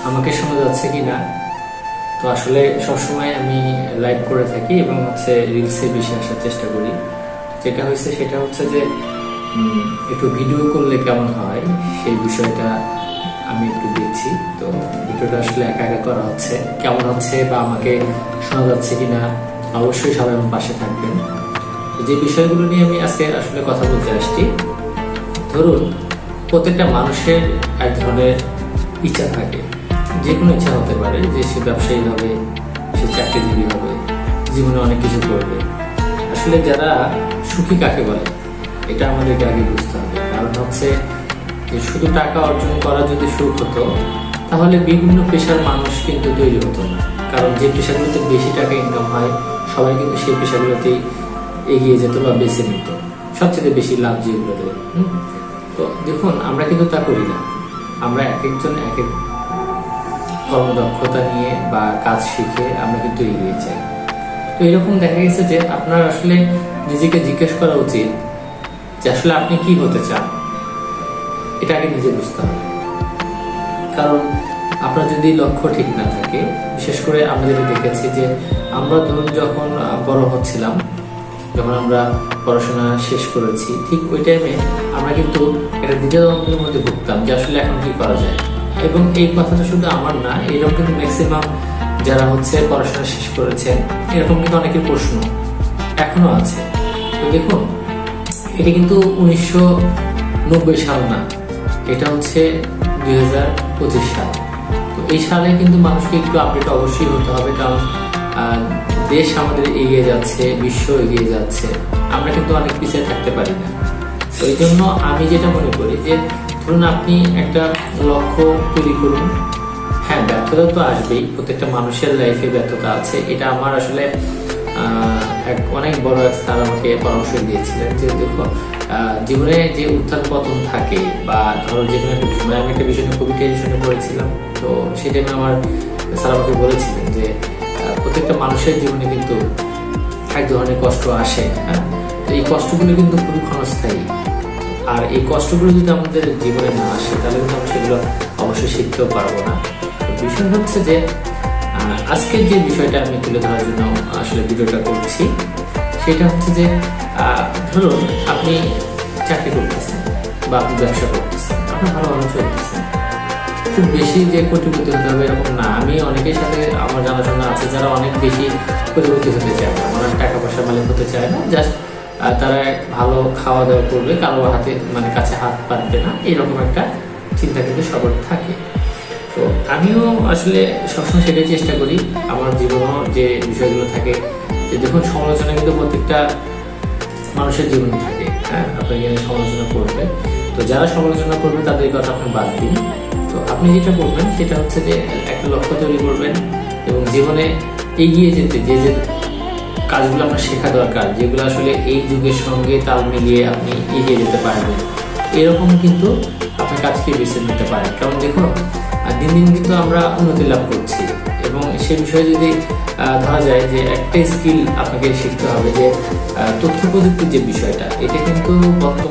আমাকে শোনা যাচ্ছে কিনা। তো আসলে সবসময় আমি লাইভ করে থাকি এবং রিলসে বেশি আসার চেষ্টা করি। যেটা হয়েছে সেটা হচ্ছে যে একটু ভিডিও করলে কেমন হয় সেই বিষয়টা আমি একটু দেখছি। তো ভিডিওটা আসলে একা একা করা হচ্ছে, কেমন হচ্ছে বা আমাকে শোনা যাচ্ছে কিনা অবশ্যই সবাই আমার পাশে থাকবেন। যে বিষয়গুলো নিয়ে আমি আজকে আসলে কথা বলতে আসছি, ধরুন প্রত্যেকটা মানুষের এক ধরনের ইচ্ছা থাকে, যে কোনো ইচ্ছা হতে পারে যে সে ব্যবসায়ী হবে, সে চাকরিজীবী হবে, জীবনে অনেক কিছু করবে। আসলে যারা সুখী কাকে বলে এটা আমাদেরকে আগে বুঝতে হবে। কারণ হচ্ছে যে শুধু টাকা অর্জন করা যদি সুখ হতো তাহলে বিভিন্ন পেশার মানুষ কিন্তু তৈরি হতো না। কারণ যে পেশাগুলোতে বেশি টাকা ইনকাম হয় সবাই কিন্তু সেই পেশাগুলোতেই এগিয়ে যেত বা বেছে নিত, সবচেয়ে বেশি লাভ যেগুলোতে। তো দেখুন আমরা কিন্তু তা করি না। আমরা এক একজন এক এক কর্মদক্ষতা নিয়ে বা কাজ শিখে আমরা কিন্তু এগিয়ে যাই। তো এরকম দেখা গেছে যে আপনার আসলে নিজেকে জিজ্ঞেস করা উচিত যে আসলে আপনি কি হতে চান, এটা আগে নিজে বুঝতে হবে। কারণ আপনার যদি লক্ষ্য ঠিক না থাকে, বিশেষ করে আমরা যেটা দেখেছি যে আমরা ধরুন যখন বড় হচ্ছিলাম, যখন আমরা পড়াশোনা শেষ করেছি, ঠিক ওই টাইমে আমরা কিন্তু একটা দ্বিধাদ্বন্দ্বের মধ্যে ভুগতাম যে আসলে এখন কি করা যায়। এবং এই কথাটা শুধু আমার না, এরকম কিন্তু ম্যাক্সিমাম যারা পড়াশোনা শেষ করেছেন এরকম কিন্তু অনেকের প্রশ্ন এখনো আছে। তো দেখুন এটা কিন্তু 1990 সাল না, এটা হচ্ছে 2025 সাল। তো এই সালে কিন্তু মানুষকে একটু আপডেট অবশ্যই হতে হবে, কারণ দেশ আমাদের এগিয়ে যাচ্ছে, বিশ্ব এগিয়ে যাচ্ছে, আমরা কিন্তু অনেক পিছিয়ে থাকতে পারি না। তো এই জন্য আমি যেটা মনে করি যে ধরুন আপনি একটা লক্ষ্য তৈরি করুন। হ্যাঁ, ব্যর্থতা তো আসবেই, প্রত্যেকটা মানুষের লাইফে ব্যর্থতা আছে। এটা আমার আসলে অনেক বড় এক স্যার আমাকে পরামর্শ দিয়েছিলেন যে দেখো জীবনে যে উত্থান পতন থাকে বা ধরো যে কোনো একটা বিষয়, আমি একটা বিষয় নিয়ে খুবই টেনশনে পড়েছিলাম। তো সেই টাইমে আমার স্যার আমাকে বলেছিলেন যে প্রত্যেকটা মানুষের জীবনে কিন্তু এক ধরনের কষ্ট আসে। হ্যাঁ, তো এই কষ্টগুলো কিন্তু খুবই ক্ষণস্থায়ী, আর এই কষ্টগুলো যদি আমাদের জীবনে না আসে তাহলে কিন্তু আমরা সেগুলো অবশ্যই শিখতেও পারবো না। বিষয় হচ্ছে যে আজকে যে বিষয়টা আমি তুলে ধরার জন্য আসলে ভিডিওটা করছি সেটা হচ্ছে যে ধরুন আপনি চাকরি করতেছেন বা আপনি ব্যবসা করতেছেন, আপনার ভালোভাবে চলতেছেন, খুব বেশি যে কোটিপতি হতে হবে এরকম না। আমি অনেকের সাথে আমার জানাশোনা আছে যারা অনেক বেশি কোটিপতি হতে চায় না, ওরা টাকা পয়সা মালিক হতে চায় না, জাস্ট তারা ভালো খাওয়া দাওয়া করবে, কারো হাতে কাছে হাত পাতবে না, এরকম একটা চিন্তা কিন্তু সবার থাকে। তো আমিও আসলে সবসময় সেটাই চেষ্টা করি। আমার জীবনেও যে বিষয়গুলো থাকে যে দেখুন সমালোচনা কিন্তু প্রত্যেকটা মানুষের জীবনে থাকে। হ্যাঁ, আপনি সমালোচনা করবেন, তো যারা সমালোচনা করবে তাদের কথা আপনি বাদ দিন। তো আপনি যেটা করবেন সেটা হচ্ছে যে একটা লক্ষ্য তৈরি করবেন এবং জীবনে এগিয়ে যেতে যে যে কাজগুলো আপনার শেখা দরকার, যেগুলো আসলে এই যুগের সঙ্গে তাল মিলিয়ে আপনি এগিয়ে যেতে পারবেন, এরকম কিন্তু আপনি কাজকে বেছে নিতে পারেন। কারণ দেখুন দিন দিন কিন্তু আমরা উন্নতি লাভ করছি এবং সে বিষয়ে যদি ধরা যায় যে একটা স্কিল আপনাকে শিখতে হবে যে তথ্য প্রযুক্তির যে বিষয়টা, এটা কিন্তু বর্তমানে